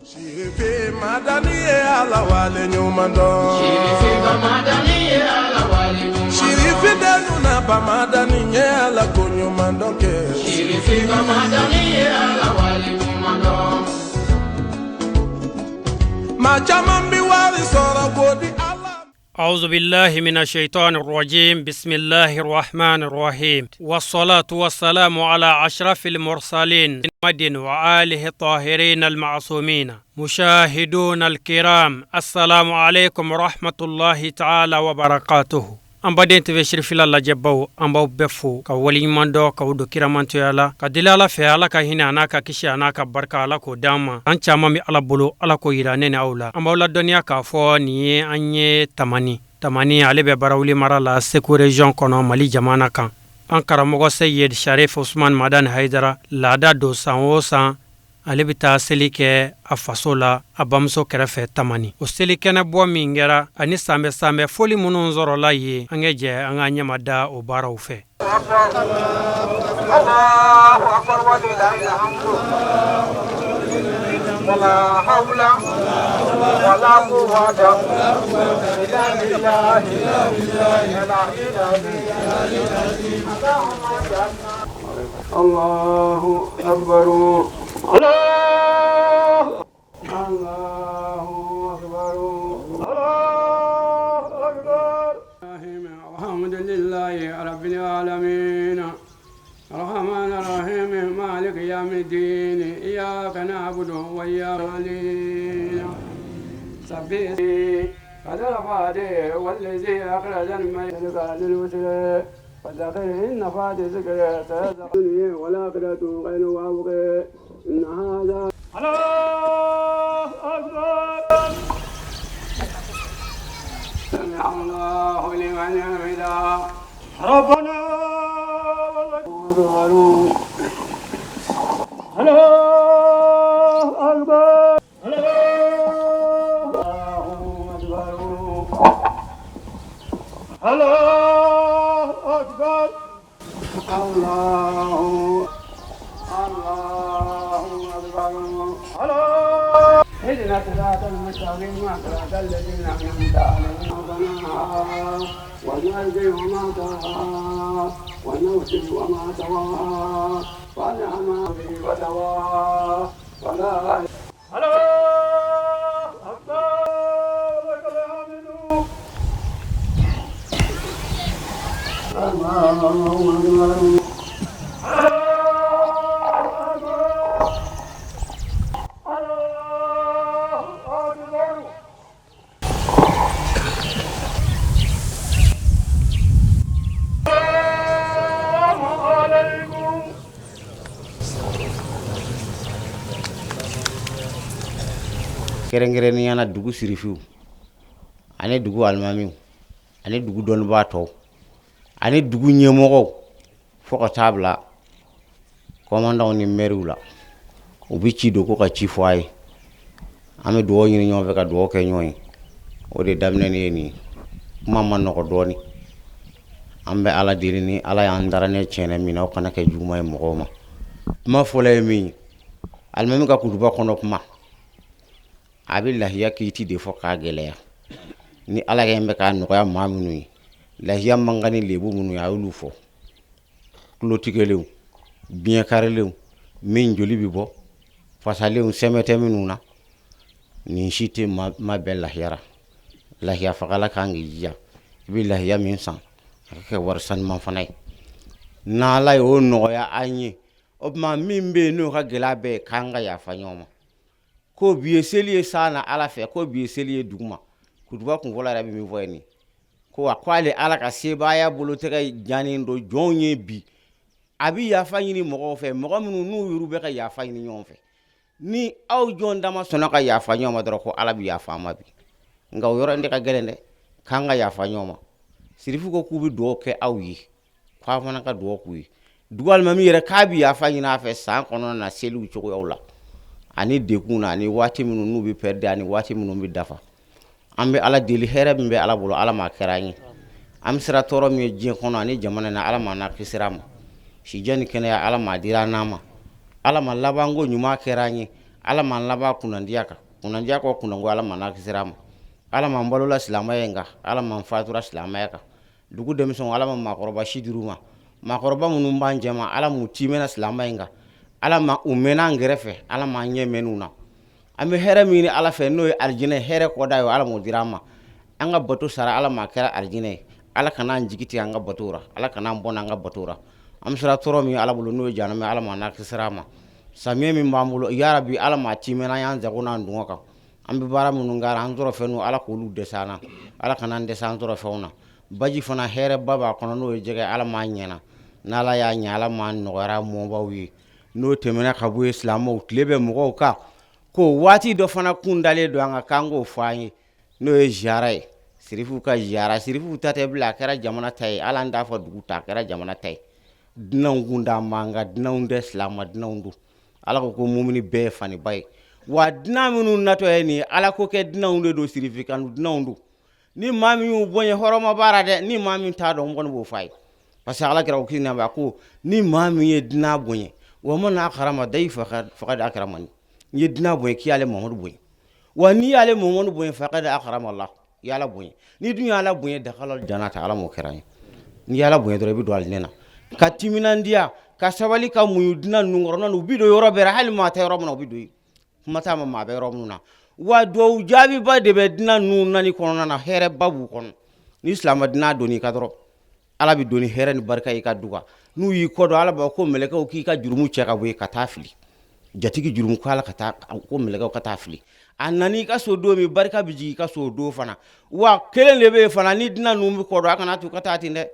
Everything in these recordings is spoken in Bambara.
Shirifi madani ala wale nyumando. Shirifi madani ala wale nyumando. Shirifi denu na ba madani ala kunyumando ke. Shirifi madani ala wale nyumando. Machamambi wali sora godi Allah. أعوذ بالله من الشيطان الرجيم بسم الله الرحمن الرحيم والصلاة والسلام على أشرف المرسلين محمد وآله الطاهرين المعصومين مشاهدون الكرام السلام عليكم ورحمة الله تعالى وبركاته أمبادين تبشر في الله جبوا أمباو بفو كولي مندو كودو كرامانتو يالا كدلالة في الله كهنا ناكا كشي ناكا بركة الله كوداما أنشا مامي الله بلو الله كويرانين أولا أمباولا الدنيا كافو نيه أنيه tamani ale be barawuli mara la Sékou région kono Mali jamana kan an karamogo Seyed Sharif Ousmane Madan Haidara laada do san o san ale be taa seli kɛ a faso la a bamuso kɛrɛfɛ tamani o seli kɛnɛ bɔ min kɛra ani sanbɛ foli minnu sɔrɔla ye an ka jɛ an ka ɲɛma da o baaraw fɛ Allahu akbar wa lillahi alhamdu wala hawla wala quwwata illa billahi Allahu akbar Allahu akbar Allahu akbar Alhamdulillahi rabbil alamin الرحمن الرحيم مالك يوم الدين إياك نعبد وإياك نستعين سبح قدر فادي والذي أخرج الميت قال الوسل فذكر إن فادي ذكر تذكر ولا قدرة غير وابقى إن هذا الله أكبر سمع الله لمن حمده ربنا الله أكبر الله أكبر الله أكبر اهدنا صراط المستقيم صراط الذين أنعمت عليهم ربنا والمجد وما طغى والنوسل وما طغى ونعم به وتوى ولا الله أكبر لك الحمد الله أكبر kerengere ni yana dugu sirifiu ane dugu almamiu ane dugu donba to ane dugu nyemogo foko tabla commandant ni merula ubichi do ko ka ci foy ame do ñi ñoo feka do ke ñoy o de damne ni mama noko doni ambe ala dirini ala ya ndara ne chene mi no kana ke juma mo goma ma fole mi almami ka kutuba kono kuma abillahi yakiti de foka gele ni ala gembe ka no ya mamunu la hiya mangani lebu munu ya ulufo klotikelew bien karelew min joli bibo fasalew semete minuna ni shite ma bella yara la hiya fakala kangi ya billahi ya min san ke warsan man fanay na la yo no ya anyi obma mimbe no ka gelabe kanga ya fanyoma ko biye seliye sana ala fe ko biye seliye duguma kuduba kun vola rabi mi voyni ko akwale ala ka sebaya bolo tega jani ndo jonye bi abi ya fanyini mo fe mo munu nu yurube ka ya fanyini ñon fe ni aw jon dama sona ka ya fanyoma doro ko ala bi ya fama bi ngaw yoro ndi ka gelende kanga ya fanyoma sirifu ko kubi do ke aw yi kwa fana ka do ku yi dugal mami yere ka bi ya fanyina fe san kono na selu choko yawla ani dekuna ani wati minu nubi perde ani wati minu bi dafa ambe ala deli here be ala bolo ala ma kerani am sira toro mi jin kono ani jamana na ala ma na kisirama shi jani kene ya ala ma dira nama ala ma labango nyuma kerani ala man laba kunandiya ko kunango ala man nakisirama ala man balola silamaya nga ala man fatura silamaya ka dugu demson ala man makoroba shiduruma makoroba munun ban jama ala mu timena silamaya nga ala ma umena ngerefe ala ma nyemenuna ame here mini ala fe no arjine here ko dayo ala mo dirama anga batu sara ala ma kera arjine ala kana njigiti anga batura ala kana mbona anga batura am sura toro mi ala bulu no jana me ala ma nakisirama samie mi mambulo ya rabbi ala ma timena yanza kuna ndunga ka ambe bara munungara anzoro fenu ala ko lu desana ala kana ndesa anzoro feuna baji fana here baba kono no jege ala ma nyena nala ya nyala ma nogara mo bawi no temena kabu islamo tlebe mo ka ko wati do fana kundale do anga kango fanyi no e jaray sirifu ka jara sirifu tate bla kara jamana tay ala nda fa dugu ta kara jamana tay dinan gunda manga dinan de islama dinan du ala ko mumini be fani bay wa dinan minu nato ni ala ko ke dinan do sirifi kan dinan du ni mami yu bonye horoma barade ni mami ta do ngon bo fay parce que ala kira ko kina ba ko ni mami ye dina bonye wa man akrama dayfa faqad akramani ye dina bonye ki ale Muhammadu bonye wa ni ale Muhammadu bonye faqad akrama Allah ya la bonye ni dunya ala bonye dakhala jannata ala mo kirani ni ala bonye do bi do alnena katiminandia kasabali ka muyu dina nungorona no bido yoro bera hal ma ta yoro mo bido mata ma be yoro na wa do jabi ba de be dina nunna ni kono na here babu kono ni islam dina doni ka doro ala bi doni here ni barka yi ka duga nu yi ko do ala ba ko meleka o ki ka jurumu che ka we ka tafili jatigi jurumu ko ala ka ta ko meleka ka tafili anani ka so do mi barka biji ka so do fana wa kelen lebe fana ni dina numbi ko do aka na tu ka tatinde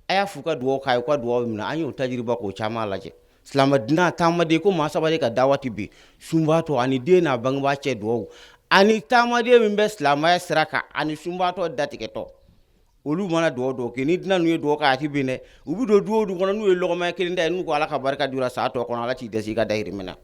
aya fuka duwo kai ko duwo mina anyo tajriba ko chama laje islam dina tamade ko ma sabade ka dawati bi sumbato ani de na bangba che duwo ani tamade min be islam ya siraka ani sumbato datiketo olu mana do ke ni dina nuye do ka ati bine ubi do du kono nuye logo ma ke nda nu ko ala ka barka dura sa to kono ala ti desi ga dahiri mina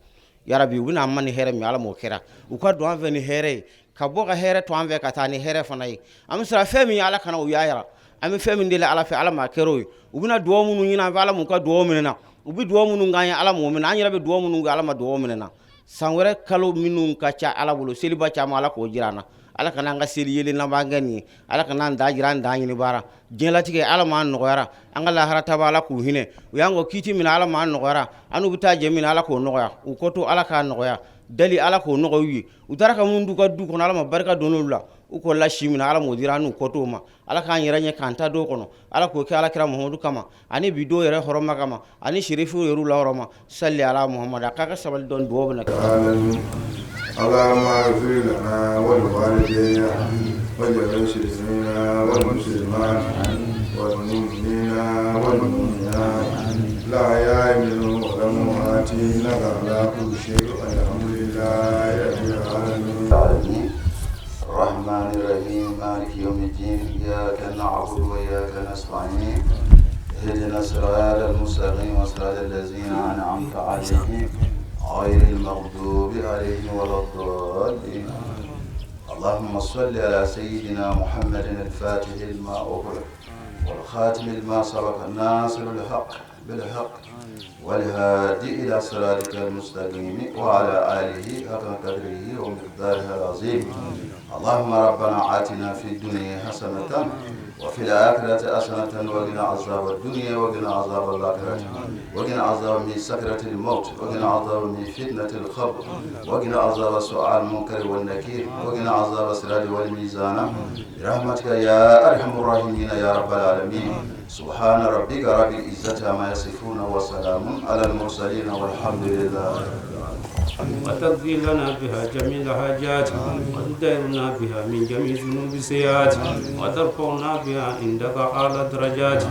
ya rabbi wina amani here mi ala mo kera u ka do anve ni here ka boga here to anve ka tani here fanai am sra femi ala kana u yaya ami femi ndele ala fe ala ma kero ubina do munu nyina ala mu ka do minena ubi do munu nganya ala mo mina anyi rabe do munu ala ma do minena sanwere kalo minu ka cha ala bulu seliba cha ma ala ko jirana ala kana nga seli yele na bangani ala kana nda jiran da nyini bara jela tike ala ma nogoyara anga la harata bala ku hine uyango kiti mina ala ma nogoyara anu bita je mina ala ko nogoya u koto ala ka nogoya dali ala ko nogoyi udara ka mundu ka du kono ala ma barka donula u ko la shimina ala modira nu koto ma ala ka nyiranye kanta do kono ala ko ke ala kira Muhammadu kama ani bido yere horoma kama ani shirifu yeru la horoma salli ala Muhammad aka sabal don do bana اللهم اغفر لنا ولوالدينا وللمسلمين والمسلمات والمؤمنين والمؤمنات لا يؤمنون والأموات إنك على كل شيء الحمد لله رب العالمين الرحمن الرحيم مالك يوم الدين إياك نعبد وإياك نستعين اهدنا الصراط المستقيم صراط الذين أنعمت عليهم غير المغضوب عليهم ولا الضالين اللهم صل على سيدنا محمد الفاتح لما أغلق والخاتم لما سبق الناصر الحق بالحق والهادي إلى صراطك المستقيم وعلى آله حق قدره ومقداره العظيم اللهم ربنا آتنا في الدنيا حسنة وفي الآخرة حسنة وقنا عذاب الدنيا وقنا عذاب الآخرة وقنا عذاب من سكرة الموت وقنا عذاب من فتنة القبر وقنا عذاب سؤال المنكر والنكير وقنا عذاب الصراط والميزان برحمتك يا أرحم الراحمين يا رب العالمين سبحان ربك رب العزة عما يصفون وسلام على المرسلين والحمد لله وتقضي لنا بها جميع الحاجات وتديرنا بها من جميع ذنوب السيئات وترفعنا بها عندك أعلى الدرجات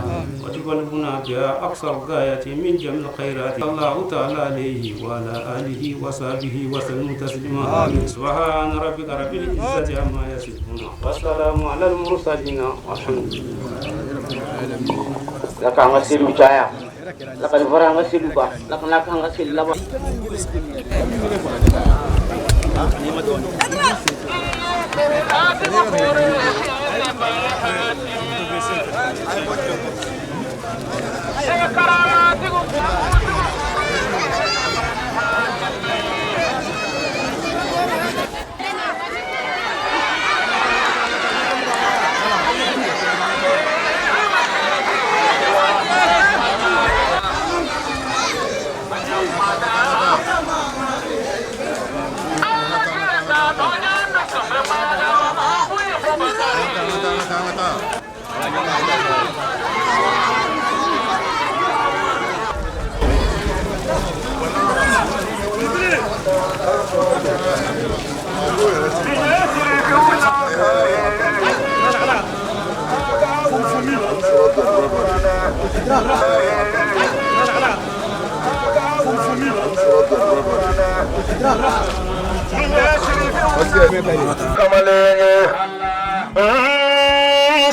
وتبلغنا بها أقصى الغاية من جميع الخيرات الله تعالى عليه وعلى آله وصحبه وسلم تسليما سبحان ربك رب العزة عما يصفون والسلام على المرسلين والحمد لله لك غسيل وجايا لقد فرغ غسيل با لك غسيل لبا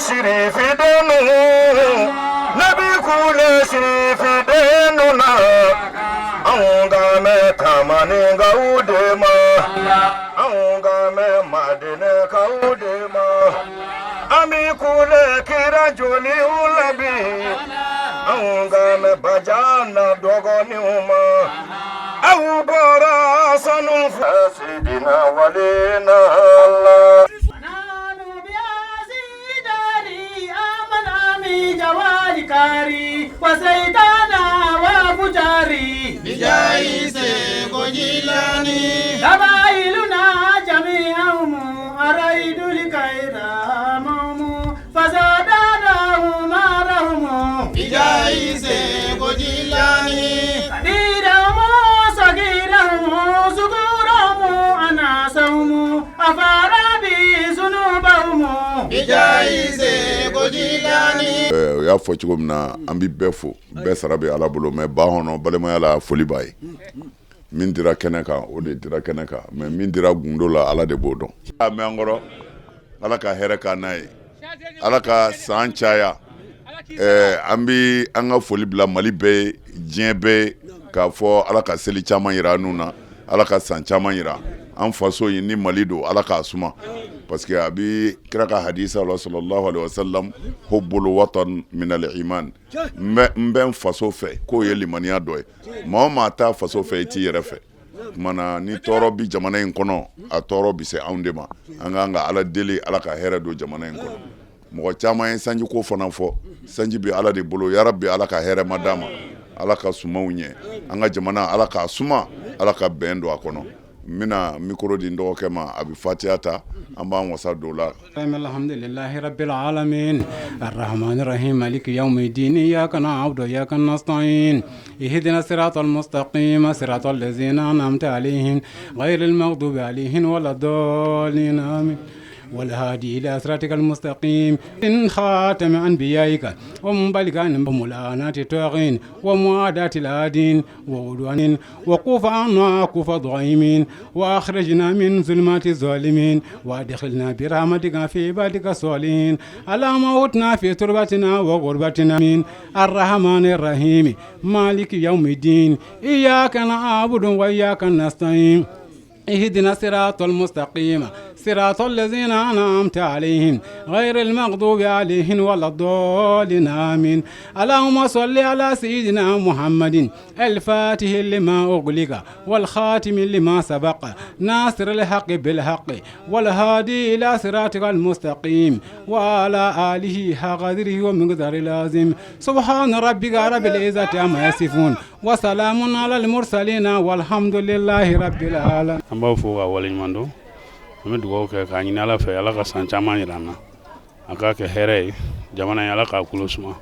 Shirifi denu nabi kule shirifi denu na aunga me kamani ga udema aunga me madine ka udema ami kule kira joli ulabi aunga me bajana dogoni uma au bora sanu fasidina walina Allah Jawalikari wasaidana wafujari Bijaise kojilani Kabailuna jami'ahum araidul kaira mamu fasadana umarahum Bijaise kojilani Kadiramu sagirahum sugurahum anasahum afarabi zunubahum Bijaise kojilani o y'a fɔ cogo min na an bi bɛɛ fo bɛɛ sara bɛ ala bolo mais ba hɔnɔ balimaya la foli b'a ye min dira kɛnɛ kan o de dira kɛnɛ kan mais min dira gundo la ala de b'o dɔn a mɛ an kɔrɔ ala ka hɛrɛ k'an n'a ye ala ka san caya an bi an ka foli bila mali bɛɛ ye diɲɛ bɛɛ k'a fɔ ala ka seli caman yira an nun na ala ka san caman yira an faso in ni mali don ala k'a suma parce que a bi kira ka hadisa la sallallahu alaihi wasallam hubbul watan min al iman n bɛ n faso fɛ k'o ye limaniya dɔ ye maa o maa t'a faso fɛ i t'i yɛrɛ fɛ kumana ni tɔɔrɔ bi jamana in kɔnɔ a tɔɔrɔ bi se anw de ma an k'an ka ala deli ala ka hɛrɛ don jamana in kɔnɔ mɔgɔ caman ye sanji ko fana fɔ sanji bi ala de bolo yarabi ala ka hɛrɛ ma d'a ma ala ka sumaw ɲɛ an ka jamana ala k'a suma ala ka bɛn don a kɔnɔ n bɛna mikoro di n dɔgɔkɛ ma a bɛ fatiya ta an b'an wasa don la. alhamdulillahi rabbil alamin arrahmanir rahim maliki yawmiddin iyyaka na'budu wa iyyaka nasta'in ihdina siratal mustaqim siratal ladzina an'amta alaihim ghayril maghdubi alaihim waladdallin amin والهادي إلى صراطك المستقيم إن خاتم أنبيائك ومبلغان بملانات الطاغين ومعادات العادين وعدوان وقوف عنا كوف ضعيمين وأخرجنا من ظلمات الظالمين وأدخلنا برحمتك في عبادك الصالحين اللهم أوتنا في تربتنا وغربتنا من الرحمن الرحيم مالك يوم الدين إياك نعبد وإياك نستعين اهدنا الصراط المستقيم صراط الذين أنعمت عليهم غير المغضوب عليهم ولا الضالين آمين اللهم صل على سيدنا محمد الفاتح لما أغلق والخاتم لما سبق ناصر الحق بالحق والهادي إلى صراطك المستقيم وعلى آله حق قدره ومقدار لازم سبحان ربك رب العزة عما يصفون وسلام على المرسلين والحمد لله رب العالمين. An bɛ dugawu kɛ k'a ɲini ala fɛ ala ka san caman yira an na a k'a kɛ hɛrɛ ye jamana in ala k'a kulo suma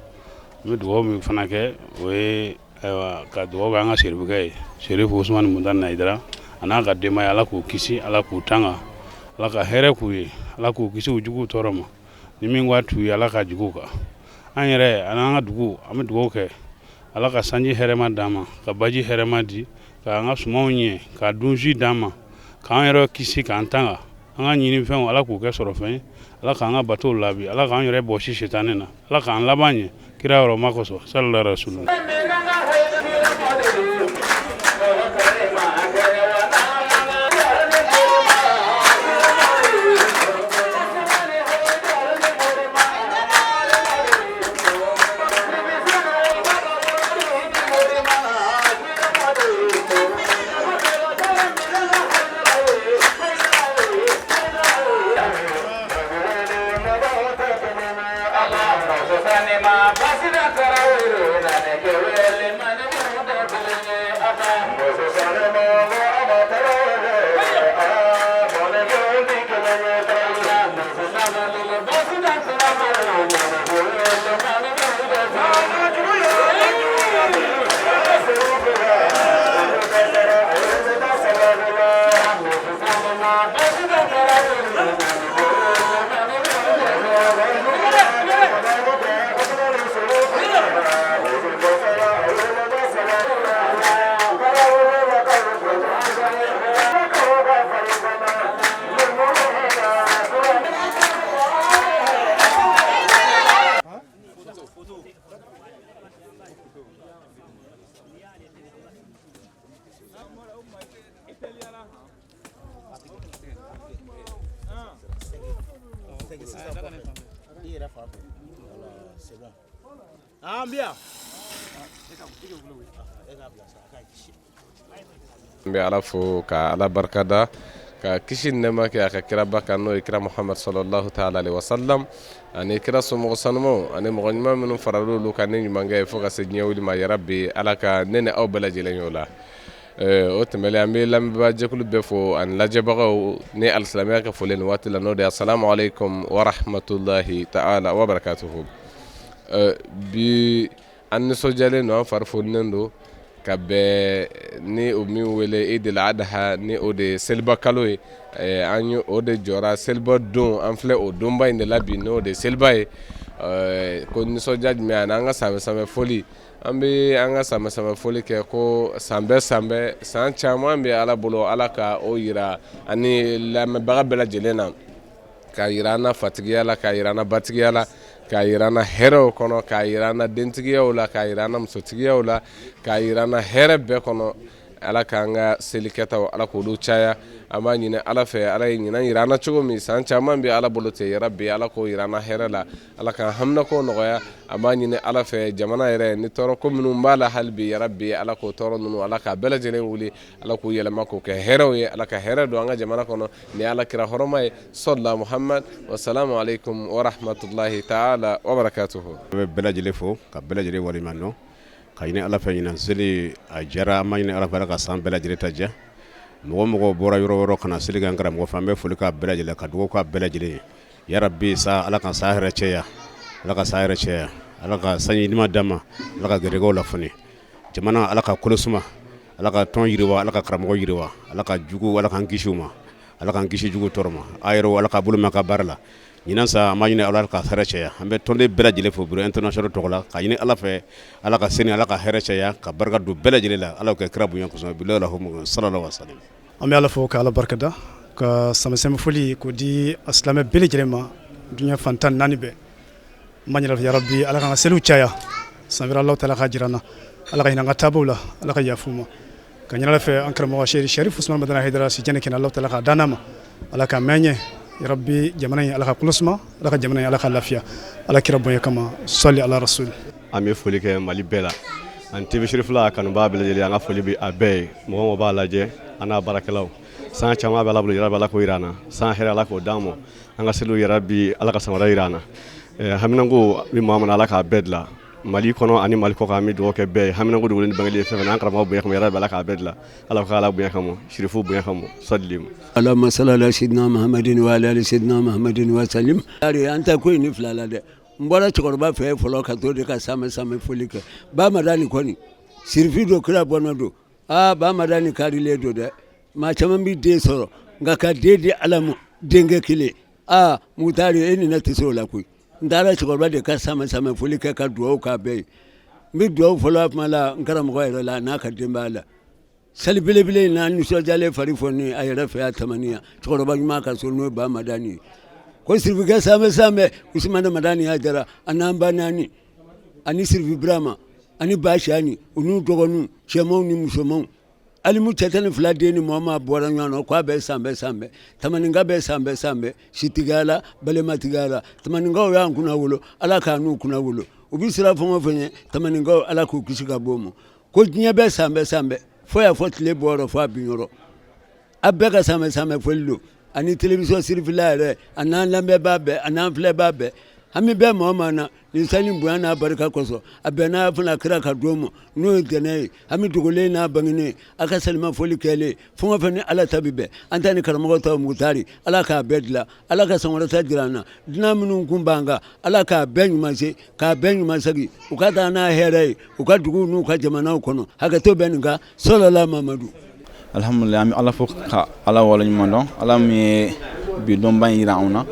an bɛ dugawu min fana kɛ o ye ka dugawu kɛ an ka serifukɛ ye serifu Usumani Muntari Nayidara a n'a ka denbaya ala k'u kisi ala k'u tanga ala ka hɛrɛ k'u ye ala k'u kisi u juguw tɔɔrɔ ma ni min ka t'u ye ala ka juguw kan an yɛrɛ a n'an ka dugu an bɛ dugawu kɛ ala ka sanji hɛrɛma d'an ma ka baji hɛrɛma di k'an ka sumanw ɲɛ ka dunsi d'an ma k'an yɛrɛ kisi k'an tanga an ka ɲini fɛnw ala k'u kɛ sɔrɔ fɛn ye ala k'an ka batow labi ala k'an yɛrɛ bɔsi sitani na ala k'an laban ɲɛ kira yɔrɔ ma kosɔn sallallahu alaihi wasallam. N bɛ Ala fo ka Ala barikada ka kisi ni nɛɛma kɛ a ka kira ba kan n'o ye kira Muhamadu sallallahu taala alaihi wasallam ani kira somɔgɔ sanumanw ani mɔgɔ ɲuman minnu farala olu kan ni ɲumankɛ ye fo ka se diɲɛ wuli ma yarabi Ala ka ne ni aw bɛɛ lajɛlen y'o la. O tɛmɛlen an bɛ lamɛnbaga jɛkulu bɛɛ fo ani lajɛbagaw ni alisilamɛya ka foli nin waati la n'o de ye assalamu alaikum wa rahmatulahi taala wa barakatuhu. Bi an nisɔndiyalen don an fari foninen don ka bɛn ni o min wele Idil Adha ni o de ye seliba kalo ye an ye o de jɔra seliba don an filɛ o donba in de la bi n'o de ye seliba ye ko nisɔndiya jumɛn ani an ka sanfɛ foli an bɛ an ka sanfɛ foli kɛ ko san bɛɛ san caman bɛ Ala bolo Ala ka o yira ani lamɛnbaga bɛɛ lajɛlen na ka yira an na fatigiya la ka yira an na batigiya la ka yira an na hɛrɛw kɔnɔ ka yira an na dentigiyaw la ka yira an na musotigiyaw la ka yira an na hɛrɛ bɛɛ kɔnɔ Ala k'an ka selikɛtaw Ala k'olu caya an b'a ɲini Ala fɛ Ala ye ɲinan yira an na cogo min san caman bɛ Ala bolo ten yarabi Ala k'o yira an na hɛrɛ la Ala k'an haminako nɔgɔya an b'a ɲini Ala fɛ jamana yɛrɛ ni tɔɔrɔko minnu b'a la hali bi yarabi Ala k'o tɔɔrɔ ninnu Ala k'a bɛɛ lajɛlen wuli Ala k'u yɛlɛma k'o kɛ hɛrɛw ye Ala ka hɛrɛ don an ka jamana kɔnɔ ni Ala kira hɔrɔma ye sɔlila Muhammad wasalamu alaikum wa rahmatulahi taala wa barakatuhu. An bɛ bɛɛ lajɛlen fo ka bɛɛ lajɛlen waleɲuman dɔn ka ɲini Ala fɛ ɲinan seli a diyara an b'a ɲini Ala fɛ Ala ka san bɛɛ lajɛlen ta diya mɔgɔ bɔra yɔrɔ yɔrɔ ka na seli kɛ an karamɔgɔ fɛ an bɛ foli k'a bɛɛ lajɛlen ka dugawu k'a bɛɛ lajɛlen ye yarabi sa Ala ka sa hɛrɛ cɛya Ala ka sa hɛrɛ cɛya Ala ka sanji ɲuman d'an ma Ala ka gɛrɛgɛw lafoni jamana Ala ka kolo suma Ala ka tɔn yiriwa Ala ka karamɔgɔ yiriwa Ala ka jugu Ala k'an kisi u ma Ala k'an kisi jugu tɔɔrɔ ma a yɛrɛ Ala ka bolo mɛn a ka baara la ɲinan sa an b'a ɲini Ala ka hɛrɛ cɛya an bɛ tɔnden bɛɛ lajɛlen fo bureau international tɔgɔ la ka ɲini Ala fɛ Ala ka seni Ala ka hɛrɛ cɛya ka barika don bɛɛ lajɛlen la Ala kɛ kira bonya kosɛbɛ bilahi sallallahu alaihi wasallam. An bɛ Ala fo ka Ala barikada ka samasɛmɛ foli k'o di a silamɛ bɛɛ lajɛlen ma duɲa fan 14 bɛɛ n b'a ɲini yarabi Ala k'an ka seliw caya san wɛrɛ Alahu taala ka jira an na Ala ka hinɛ an ka taabolo la Ala ka yafa u ma ka ɲini Ala fɛ an karamɔgɔ Sherif Usman Madana Haidara si jɛnɛ kɛnɛ Alahu taala ka dan ma Ala ka mɛn ɲɛ yarabi jamana in Ala ka kolo suma Ala ka jamana in Ala ka lafiya Ala kira bonya kama sɔli ala rasul. An bɛ foli kɛ Mali bɛɛ la an TV Sherif la kanubaga bɛɛ lajɛlen an ka foli bɛ a bɛɛ ye mɔgɔ b'a lajɛ an n'a baarakɛlaw san caman bɛ Ala bolo yarabi Ala k'o yira an na san hɛrɛ Ala k'o d'an ma an ka seliw yarabi Ala ka san wɛrɛ yira an na haminako bɛ maa min na Ala k'a bɛɛ dilan Mali kɔnɔ ani Mali kɔ kan an bɛ dugawu kɛ bɛɛ ye haminako dogolen ni bangeli ye fɛn fɛn an karamɔgɔ bonya kama yarabi Ala k'a bɛɛ dilan Ala ka Ala bonya kama Sherifu bonya kama sɔli Allahumma salli ala sayyidina Muhammadin wa ala ali sayyidina Muhammadin wa sallim. An ta ko ni fila la dɛ n bɔra cɛkɔrɔba fɛ fɔlɔ ka to de ka samɛ foli kɛ ba madani kɔni sirifi do kira bɔnɔ do ba madani karilen do dɛ maa caman bɛ den sɔrɔ nka ka den di Ala ma denkɛ kelen Mutari e ni ne tɛ se o la koyi n taara cɛkɔrɔba de ka samɛ foli kɛ ka dugawu k'a bɛɛ ye n bɛ dugawu fɔlɔ kuma la n karamɔgɔ yɛrɛ la n'a ka denbaya la sali belebele in na nisɔndiyalen fari fɔni a yɛrɛ fɛ a tamaniya cɛkɔrɔba ɲuman ka so n'o ye ba madani ye ko sirifukɛ samɛ Usmane Madani Haidara a n'an ba naani ani sirifi Burama ani ba Siyani u n'u dɔgɔninw cɛmanw ni musomanw alimu cɛ 12 den ni mɔgɔ bɔra ɲɔgɔn na k'a bɛɛ san bɛɛ tamaninka bɛɛ san bɛɛ sitigiya la balimatigiya la tamaninkaw y'an kunna wolo Ala k'a n'u kunna wolo u bɛ sira fɛn o fɛn ye tamaninkaw Ala k'u kisi ka bɔ o ma ko diɲɛ bɛɛ san bɛɛ fo y'a fɔ tile bɔyɔrɔ fo a bin yɔrɔ a bɛɛ ka samɛ foli don ani télévision sirifila yɛrɛ a n'an lamɛnbaa bɛɛ a n'an filɛbaa bɛɛ an bɛ bɛɛ mɔgɔ ma na nin sani bonya n'a barika kosɔn a bɛɛ n'a fana kira ka don ma n'o ye tɛnɛ ye an bɛ dogolen n'a bangenen a ka salima foli kɛlen fɛn o fɛn ni Ala ta bɛ bɛn an ta ni karamɔgɔ ta Mutari Ala k'a bɛɛ dilan Ala ka san wɛrɛ ta jira an na dunan minnu kun b'an kan Ala k'a bɛɛ ɲuman se k'a bɛɛ ɲuman segi u ka taa n'a hɛrɛ ye u ka duguw n'u ka jamanaw kɔnɔ hakɛto bɛ nin kan sɔlala Mamadu. Alhamdulillah an bɛ Ala fo ka Ala waleɲuman dɔn Ala min ye bi dɔnba in jira anw na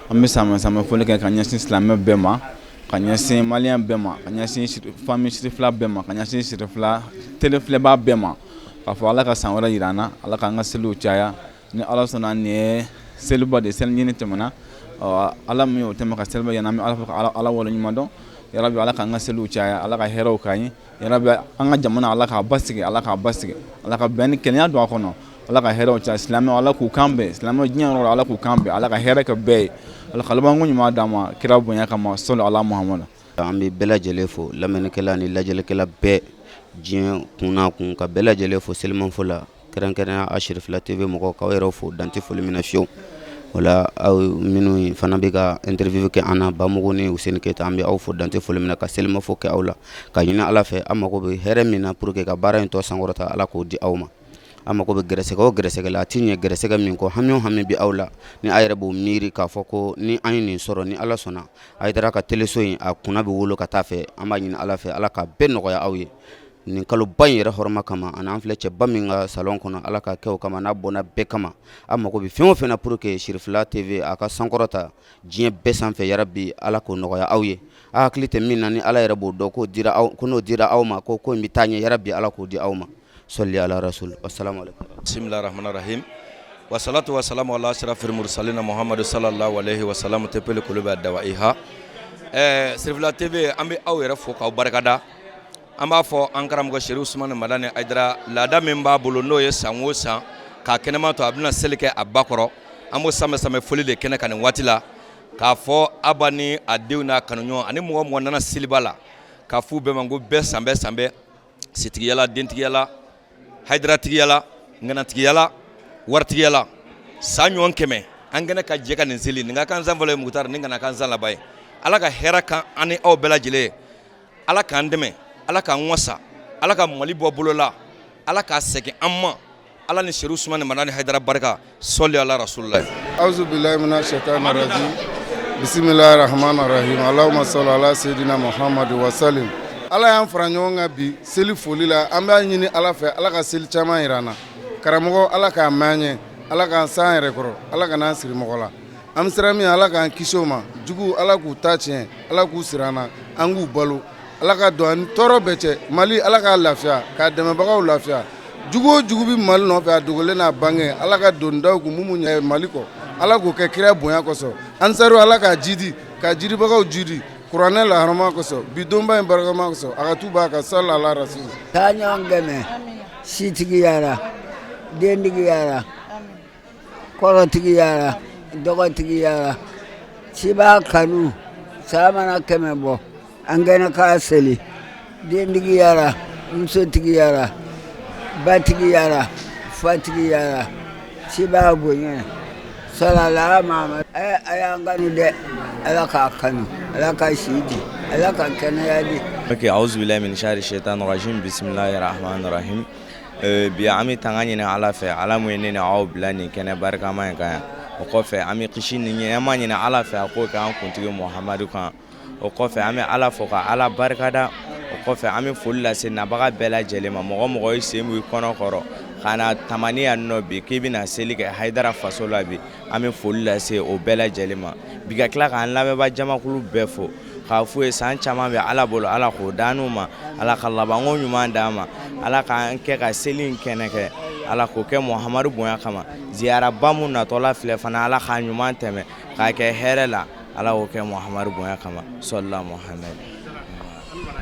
an bɛ samɛ foli kɛ ka ɲɛsin silamɛ bɛɛ ma ka ɲɛsin maliyɛn bɛɛ ma ka ɲɛsin famille sirifila bɛɛ ma ka ɲɛsin sirifila telefilɛbaa bɛɛ ma k'a fɔ Ala ka san wɛrɛ jira an na Ala k'an ka seliw caya ni Ala sɔnna nin ye seliba de seli ɲini tɛmɛna Ala min y'o tɛmɛ ka seliba yan an bɛ Ala fo ka Ala waleɲuman dɔn yarabi Ala k'an ka seliw caya Ala ka hɛrɛw k'an ye yarabi an ka jamana Ala k'a basigi Ala k'a basigi Ala ka bɛn ni kɛnɛya don a kɔnɔ ala ka hɛrɛw caya silamɛw ala k'u kan bɛn silamɛw diɲɛ yɔrɔ la ala k'u kan bɛn ala ka hɛrɛ kɛ bɛɛ ye ala ka labanko ɲuman d'an ma kira bonya kama sɔli ala muhamadu an bɛ bɛɛ lajɛlen fo lamɛnnikɛla ni lajɛlikɛla bɛɛ diɲɛ kun n'a kun ka bɛɛ lajɛlen fo selimanfo la kɛrɛnkɛrɛnya Ashrafila TV mɔgɔw k'aw yɛrɛ fo dante foli min na fiyewu wala aw minnu fana bɛ ka interview kɛ an na Bamugu ni Useni Keyita an bɛ aw fo dante foli min na ka selimafo kɛ aw la ka ɲini ala fɛ an mago bɛ hɛrɛ min na pour que ka baara in tɔ sankɔrɔta ala k'o di aw ma an mago bɛ gɛrɛsɛgɛ o gɛrɛsɛgɛ la a ti ɲɛ gɛrɛsɛgɛ min kɔ hami o hami bɛ aw la ni a yɛrɛ b'o miiri k'a fɔ ko ni an ye nin sɔrɔ ni ala sɔnna a yɛrɛ ka teleso in a kunna bɛ wolo ka taa fɛ an b'a ɲini ala fɛ ala ka bɛɛ nɔgɔya aw ye nin kaloba in yɛrɛ hɔrɔma kama ani an filɛ cɛba min ka salon kɔnɔ ala ka kɛ o kama n'a bɔnna bɛɛ kama an mago bɛ fɛn o fɛn na pour que Sirifila TV a ka sankɔrɔta diɲɛ bɛɛ sanfɛ yarabi ala k'o nɔgɔya aw ye a hakili tɛ min na ni ala yɛrɛ b'o dɔn ko n'o dira aw ma ko in bɛ taa ɲɛ yarabi ala k'o di aw ma sɔli ala rasul wassalamu alaikum bismillahir rahmanir rahim wa salatu wa salamu ala ashrafil mursalin muhammadu sallallahu alaihi wa sallam tepele kuluba dawaiha Sirifila TV an bɛ aw yɛrɛ fo k'aw barikada an b'a fɔ an karamɔgɔ Seri Usumani Madani Ayidara laada min b'a bolo n'o ye san o san k'a kɛnɛma to a bɛna seli kɛ a ba kɔrɔ an b'o samɛ foli de kɛnɛ kan nin waati la k'a fɔ aba ni a denw n'a kanuɲɔgɔn ani mɔgɔ mɔgɔ nana seliba la k'a f'u bɛɛ ma ko bɛɛ san bɛɛ sitigiyala dentigiyala hayidaratigiyala ŋanatigiyala waritigiyala san ɲɔgɔn 100 an kɛnɛ ka jɛ ka nin seli nin ka kan zan fɔlɔ ye Mukutari nin kana kan zan laban ye ala ka hɛrɛ kan an ni aw bɛɛ lajɛlen ye ala k'an dɛmɛ ala k'an wasa ala ka Mali bɔ bolo la ala k'a segin an ma ala ni Seri Usumani Madani Ayidara barika sɔli ala rasulullah auzu billahi minash shaitani rajim bismillahir rahmanir rahim allahumma salli ala sayidina muhammad wa sallim ala y'an fara ɲɔgɔn kan bi seli foli la an b'a ɲini ala fɛ ala ka seli caman yira an na karamɔgɔ ala k'a mɛn ɲɛ ala k'an san yɛrɛ kɔrɔ ala ka n'an siri mɔgɔ la an sera min ala k'an kisi o ma jugu ala k'u ta tiɲɛ ala k'u siri an na an k'u balo ala ka don an tɔɔrɔ bɛɛ cɛ Mali ala k'a lafiya k'a dɛmɛbagaw lafiya jugu o jugu bɛ Mali nɔfɛ a dogolen n'a bange ala ka don daw kun mun ɲɛ Mali kɔ ala k'o kɛ kira bonya kosɔn an sera ala k'a jidi ka jiribagaw jidi kuranɛ laharama kosɔn bi donba in barakama kosɔn a ka tu b'a ka sali ala rasul taa ɲɔgɔn dɛmɛ sitigiyara dendigiyara kɔrɔtigiyara dɔgɔtigiyara ci b'a kanu saa mana 100 bɔ an gana k'a seli dendigiyara musotigiyara batigiyara fatigiyara ci b'a bonya salala mama a y'an kanu dɛ ala k'a kanu ala ka sidi ala ka kɛnɛya di ok auzu billahi min shari shaitan rajim bismillahir rahmanir rahim bi an bɛ tanga ɲini ala fɛ ala mun ye ne ni aw bila nin kɛnɛ barikama in kan yan o kɔfɛ an bɛ kisi ni ɲɛma ɲini ala fɛ a k'o kɛ an kuntigi muhamadu kan o kɔfɛ an bɛ ala fɔ ka ala barikada o kɔfɛ an bɛ foli lase nabaga bɛɛ lajɛlen ma mɔgɔ mɔgɔ ye sen b'i kɔnɔ kɔrɔ ka na tamani yan nɔ bi k'i bɛna seli kɛ Hayidara faso la bi an bɛ foli lase o bɛɛ lajɛlen ma bi ka tila k'an lamɛnba jamakulu bɛɛ fo k'a f'u ye san caman bɛ ala bolo ala k'o d'an ma ala ka labanko ɲuman d'an ma ala k'an kɛ ka seli in kɛnɛ kɛ ala k'o kɛ muhamadu bonya kama ziyaraba mun natɔla filɛ fana ala k'a ɲuman tɛmɛ k'a kɛ hɛrɛ la ala k'o kɛ muhamadu bonya kama sɔlila muhammed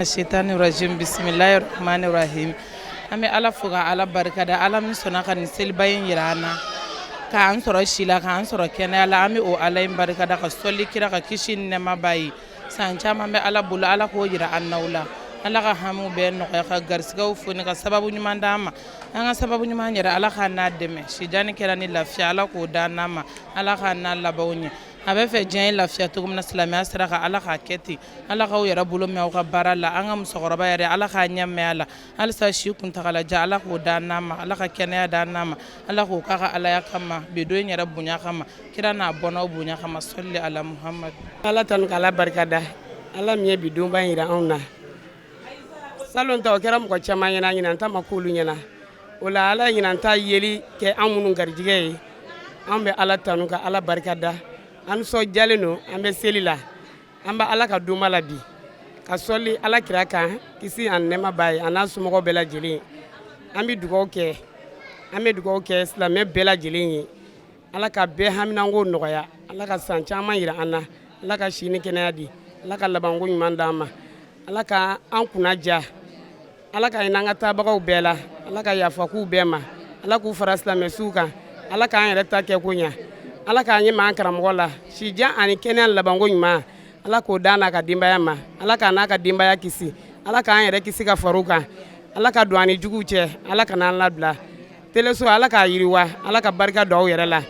shaitani rajim bismillahir rahmanir rahim an bɛ ala fo ka ala barikada ala min sɔnna ka nin seliba in yira an na k'an sɔrɔ si la k'an sɔrɔ kɛnɛya la an bɛ o ala in barikada ka sɔli kira ka kisi ni nɛɛmaba ye san caman bɛ ala bolo ala k'o yira an naw la ala ka hamiw bɛɛ nɔgɔya ka garisigɛw foni ka sababu ɲuman d'an ma an ka sababu ɲuman yɛrɛ ala k'a n'a dɛmɛ sidani kɛra ni lafiya ala k'o d'an ma ala k'a n'a labanw ɲɛ a bɛ fɛ diɲɛ ye lafiya cogo min na silamɛya sira kan ala k'a kɛ ten ala k'aw yɛrɛ bolo mɛn aw ka baara la an ka musokɔrɔba yɛrɛ ala k'a ɲɛ mɛn a la halisa si kuntagalajan ala k'o d'an ma ala ka kɛnɛya d'an ma ala k'o k'a ka alaya kama bi don in yɛrɛ bonya kama kira n'a bɔnnaw bonya kama sɔli ala muhamadu ala tanu k'ala barikada ala min ye bi donba in yira anw na salon ta o kɛra mɔgɔ caman ɲɛna ɲinan ta ma k'olu ɲɛna o la ala ɲinan ta yeli kɛ an minnu garijɛgɛ ye an bɛ ala tanu ka ala barikada an sɔnjalen don an bɛ seli la an bɛ ala ka donba la bi ka sɔli ala kira kan kisi ani nɛɛma b'a ye a n'a somɔgɔw bɛɛ lajɛlen an bɛ dugawu kɛ silamɛ bɛɛ lajɛlen ye ala ka bɛɛ haminanko nɔgɔya ala ka san caman yira an na ala ka si ni kɛnɛya di ala ka labanko ɲuman d'an ma ala ka an kunna ja ala ka hinɛ an ka taabagaw bɛɛ la ala ka yafa k'u bɛɛ ma ala k'u fara silamɛsiw kan ala k'an yɛrɛ ta kɛ ko ɲa ala k'an ɲɛma an karamɔgɔ la sijan ani kɛnɛya labanko ɲuman ala k'o da n'a ka denbaya ma ala k'a n'a ka denbaya kisi ala k'an yɛrɛ kisi ka far'u kan ala ka don ani juguw cɛ ala ka n'an labila teleso ala k'a yiriwa ala ka barika don aw yɛrɛ la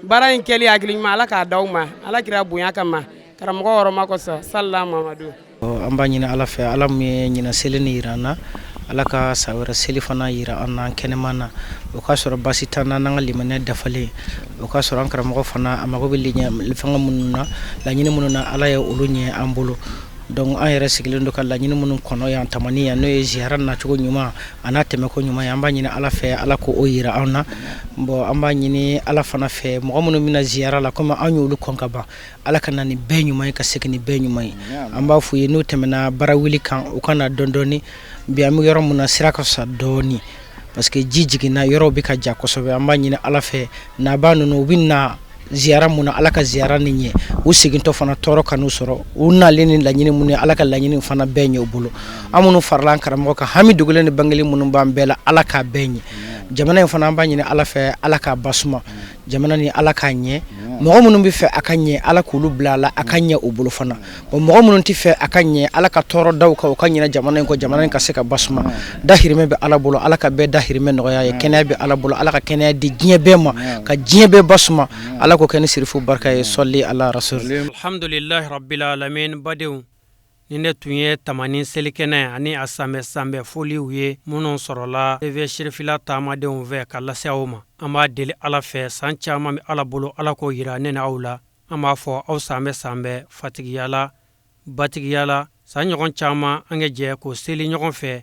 baara in kɛli hakili ɲuman ala k'a d'aw ma ala kira bonya kama karamɔgɔ wɔrɔma kɔsɔ sallallahu mamadu an b'a ɲini ala fɛ ala mun ye ɲina seli ni yira an na ala ka sa wɛrɛ seli fana yira an na kɛnɛma na o k'a sɔrɔ basi t'an na n'an ka limaniya dafalen o k'a sɔrɔ an karamɔgɔ fana a mago bɛ fɛngɛ minnu na laɲini minnu na ala ye olu ɲɛ an bolo donc an yɛrɛ sigilen don ka laɲini minnu kɔnɔ yan tamani yan n'o ye ziyara nacogo ɲuman a n'a tɛmɛko ɲuman ye an b'a ɲini ala fɛ ala ko o yira an na bon an b'a ɲini ala fana fɛ mɔgɔ minnu bɛna ziyara la komi an y'olu kɔn ka ban ala ka na ni bɛɛ ɲuman ye ka segin ni bɛɛ ɲuman ye an b'a f'u ye n'u tɛmɛna baara wuli kan u ka na dɔɔni dɔɔni bi an bɛ yɔrɔ min na sira ka fisa dɔɔni parce que ji jiginna yɔrɔw bɛ ka ja kosɛbɛ an b'a ɲini ala fɛ naba ninnu u bɛ na ziyara mun na ala ka ziyara ni ɲɛ u segintɔ fana tɔɔrɔ kan'u sɔrɔ u nalen ni laɲini mun ye ala ka laɲini fana bɛɛ ɲɛ u bolo an minnu farala an karamɔgɔ kan hami dogolen ni bangeli minnu b'an bɛɛ la ala k'a bɛɛ ɲɛ jamana in fana an b'a ɲini ala fɛ ala k'a basuma jamana ni ala k'a ɲɛ mɔgɔ minnu bɛ fɛ a ka ɲɛ ala k'olu bila a la a ka ɲɛ u bolo fana bon mɔgɔ minnu tɛ fɛ a ka ɲɛ ala ka tɔɔrɔ da u kan u ka ɲinɛ jamana in kɔ jamana in ka se ka basuma dahirimɛ bɛ ala bolo ala ka bɛɛ dahirimɛ nɔgɔya ye kɛnɛya bɛ ala bolo ala ka kɛnɛya di diɲɛ bɛɛ ma ka diɲɛ bɛɛ basuma ala k'o kɛ ni sirifu barika ye sɔli ala rasul alhamdulillahi rabbil alamin badenw ni ne tun ye tamani selikɛnɛ ani a sanbɛ foliw ye minnu sɔrɔla TV Sirifila taamadenw fɛ ka lase aw ma an b'a deli ala fɛ san caman bɛ ala bolo ala k'o yira ne ni aw la an b'a fɔ aw sanbɛ fatigiyala batigiyala san ɲɔgɔn caman an ka jɛ k'o seli ɲɔgɔn fɛ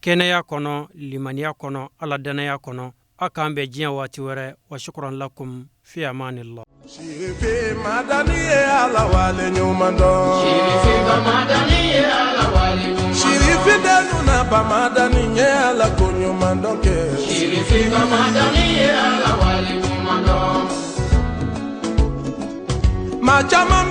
kɛnɛya kɔnɔ limaniya kɔnɔ ala danaya kɔnɔ a k'an bɛn diɲɛ waati wɛrɛ wa shukran lakum fi amanillah Shirifi madani ye ala wale nyuma ndo Shirifi madani ye ala wale nyuma ndo Shirifi denu na ba madani ye ala kunyuma ndo ke Shirifi madani ye ala wale nyuma ndo Machama